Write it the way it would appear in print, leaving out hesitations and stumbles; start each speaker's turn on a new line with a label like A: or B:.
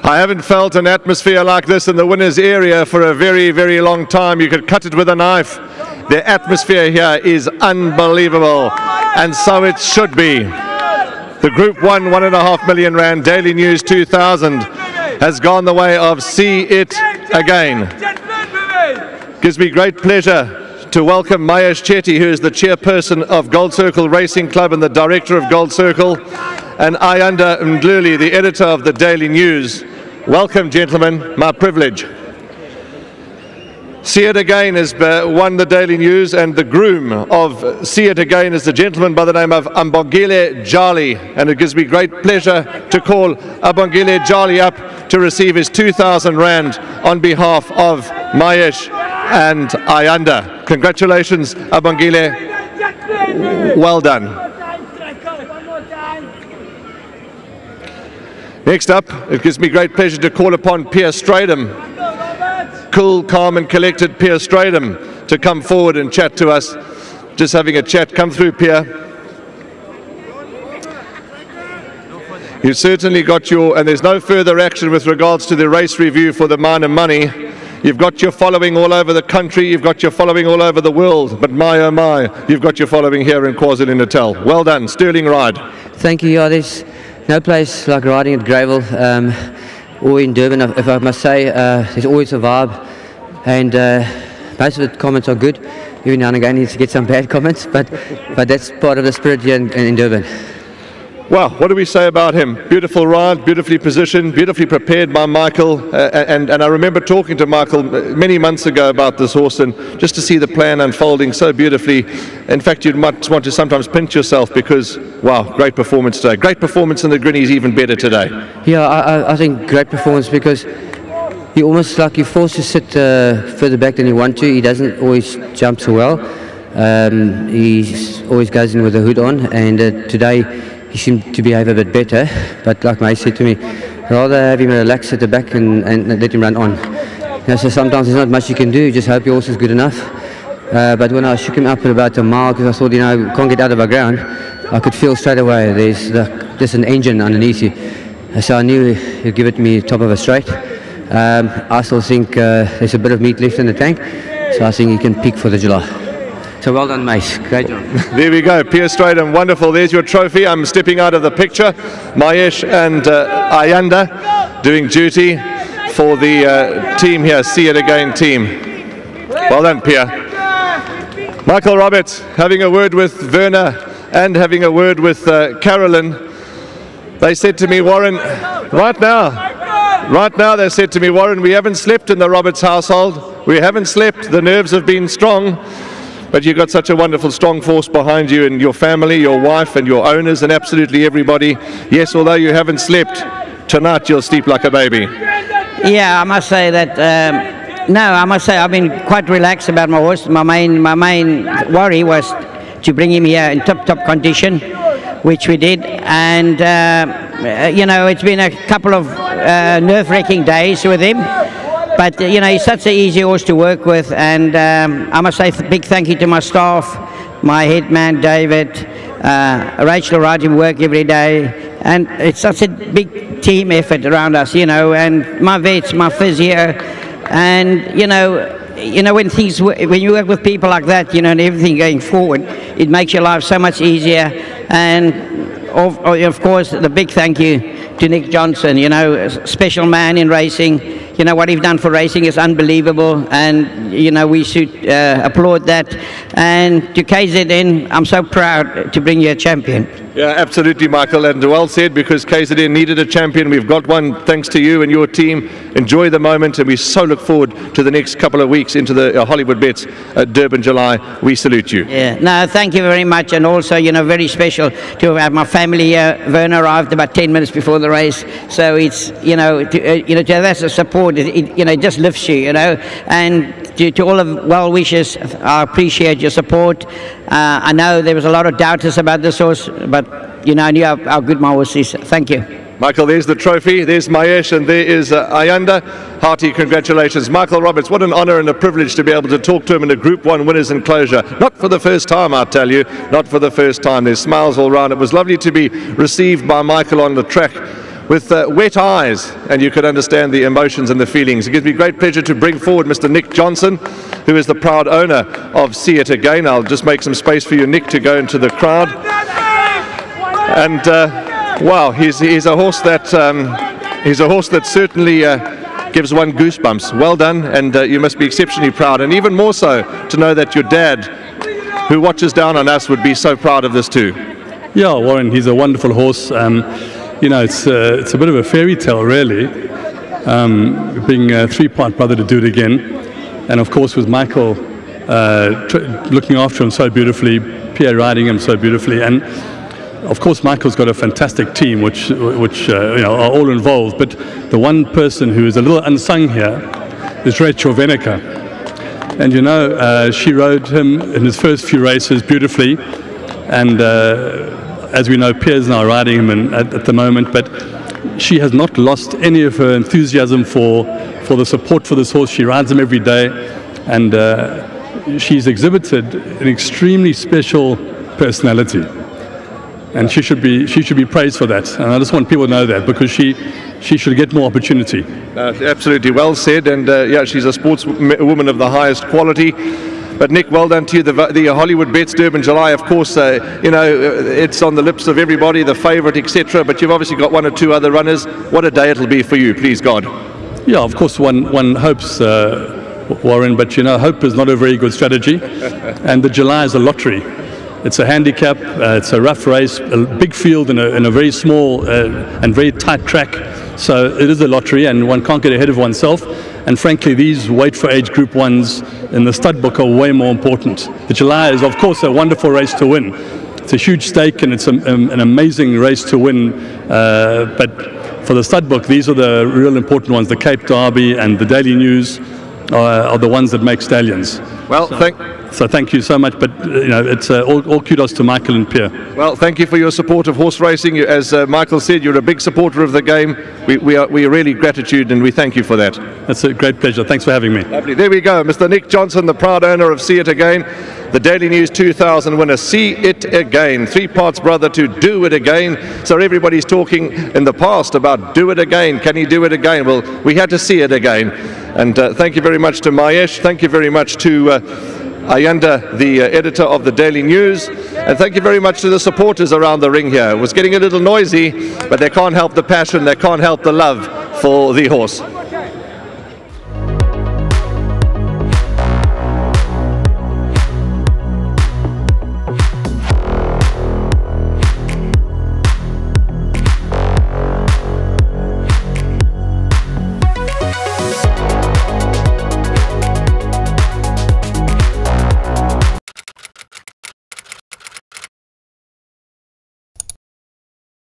A: I haven't felt an atmosphere like this in the winners area for a very, very long time. You could cut it with a knife. The atmosphere here is unbelievable, and so it should be. The Group 1 1.5 million rand Daily News 2000 has gone the way of See It Again. Gives me great pleasure to welcome Mayesh Chetty, who is the chairperson of Gold Circle Racing Club and the director of Gold Circle, and Ayanda Mdluli, the editor of the Daily News. Welcome, gentlemen, my privilege. See It Again has won the Daily News, and the groom of See It Again is the gentleman by the name of Abongile Jali, and it gives me great pleasure to call Abongile Jali up to receive his 2,000 rand on behalf of Mayesh and Ayanda. Congratulations, Abongile. Well done. Next up, it gives me great pleasure to call upon Pierre Stradham. Cool, calm and collected Pierre Stradham to come forward and chat to us. Just having a chat. Come through, Pierre. You certainly got your, and there's no further action with regards to the race review for the minor money. You've got your following all over the country, you've got your following all over the world, but my oh my, you've got your following here in KwaZulu-Natal. Well done, sterling ride.
B: Thank you. Yeah, there's no place like riding at Greyville or in Durban, if I must say. There's always a vibe, and most of the comments are good. Every now and again you need to get some bad comments, but that's part of the spirit here in Durban.
A: Well, what do we say about him? Beautiful ride, beautifully positioned, beautifully prepared by Michael. And I remember talking to Michael many months ago about this horse, and just to see the plan unfolding so beautifully. In fact, you might want to sometimes pinch yourself because, wow, great performance today. Great performance in the Grinnies, even better today.
B: Yeah, I think great performance because he almost like you're forced to sit further back than you want to. He doesn't always jump so well. He always goes in with the hood on, and today he seemed to behave a bit better, but like May said to me, rather have him relax at the back and let him run on. You know, so sometimes there's not much you can do, you just hope your horse is good enough. But when I shook him up at about a mile, because I thought, you know, can't get out of our ground, I could feel straight away there's just an engine underneath you. So I knew he'd give it to me top of a straight. I still think there's a bit of meat left in the tank, so I think he can peak for the July. So well done, Mace. Great job.
A: There we go. Pierre Stradham, wonderful. There's your trophy. I'm stepping out of the picture. Mayesh and Ayanda doing duty for the team here, See It Again team. Well done, Pierre. Michael Roberts having a word with Werner and having a word with Carolyn. They said to me, Warren, right now they said to me, Warren, we haven't slept in the Roberts household. We haven't slept. The nerves have been strong. But you've got such a wonderful, strong force behind you, and your family, your wife, and your owners, and absolutely everybody. Yes, although you haven't slept, tonight you'll sleep like a baby.
C: Yeah, I must say that. No, I must say I've been quite relaxed about my horse. My main worry was to bring him here in top condition, which we did. And you know, it's been a couple of nerve-wracking days with him. But, you know, he's such an easy horse to work with, and I must say a big thank you to my staff, my head man, David, Rachel, who him work every day, and it's such a big team effort around us, you know, and my vets, my physio, and, you know, when you work with people like that, you know, and everything going forward, it makes your life so much easier. And, of course, the big thank you to Nick Johnson, you know, a special man in racing. You know, what he's done for racing is unbelievable, and, you know, we should applaud that. And to KZN, I'm so proud to bring you a champion.
A: Yeah, absolutely, Michael, and well said, because KZN needed a champion. We've got one thanks to you and your team. Enjoy the moment, and we so look forward to the next couple of weeks into the Hollywoodbets Durban, July. We salute you.
C: Yeah, no, thank you very much, and also, you know, very special to have my family here. Werner arrived about 10 minutes before the race, so it's, you know, to have that support, you know, it just lifts you, you know. And to all of well wishers, I appreciate your support. I know there was a lot of doubters about this horse, but, you know, I knew how good my horse is. Thank you.
A: Michael, there's the trophy, there's Mayesh, and there is Ayanda. Hearty congratulations. Michael Roberts, what an honour and a privilege to be able to talk to him in a Group 1 winners enclosure. Not for the first time, I tell you, not for the first time. There's smiles all round. It was lovely to be received by Michael on the track with wet eyes, and you could understand the emotions and the feelings. It gives me great pleasure to bring forward Mr. Nick Johnson, who is the proud owner of See It Again. I'll just make some space for you, Nick, to go into the crowd. And wow, he's a horse that certainly gives one goosebumps. Well done, and you must be exceptionally proud, and even more so to know that your dad, who watches down on us, would be so proud of this too.
D: Yeah, Warren, he's a wonderful horse. You know, it's a bit of a fairy tale, really, being a three-part brother to do it again. And of course, with Michael looking after him so beautifully, Pierre riding him so beautifully. And of course, Michael's got a fantastic team, which you know, are all involved. But the one person who is a little unsung here is Rachel Venica. And you know, she rode him in his first few races beautifully. And as we know, Pierre's now riding him at the moment, but she has not lost any of her enthusiasm for the support for this horse. She rides him every day, and she's exhibited an extremely special personality, and she should be praised for that. And I just want people to know that, because she should get more opportunity.
A: Absolutely well said, and yeah, she's a sportswoman of the highest quality. But Nick, well done to you. The Hollywoodbets Durban July, of course, you know, it's on the lips of everybody, the favourite, etc. But you've obviously got one or two other runners. What a day it'll be for you, please God.
D: Yeah, of course, one hopes, Warren, but you know, hope is not a very good strategy. And the July is a lottery. It's a handicap, it's a rough race, a big field in a very small and very tight track. So it is a lottery, and one can't get ahead of oneself. And frankly, these weight for age group ones in the stud book are way more important. The July is, of course, a wonderful race to win. It's a huge stake, and it's an amazing race to win. But for the stud book, these are the real important ones. The Cape Derby and the Daily News are the ones that make stallions.
A: Well,
D: so thank you so much, but you know, it's all kudos to Michael and Pierre.
A: Well, thank you for your support of horse racing. As Michael said, you're a big supporter of the game. We are really gratitude, and we thank you for that.
D: That's a great pleasure. Thanks for having me.
A: Lovely. There we go, Mr. Nick Johnson, the proud owner of See It Again, the Daily News 2000 winner. See It Again, three parts brother to Do It Again. So everybody's talking in the past about do it again. Can he do it again? Well, we had to see it again. And thank you very much to Mayesh. Thank you very much to Ayanda, the editor of the Daily News, and thank you very much to the supporters around the ring here. It was getting a little noisy, but they can't help the passion, they can't help the love for the horse.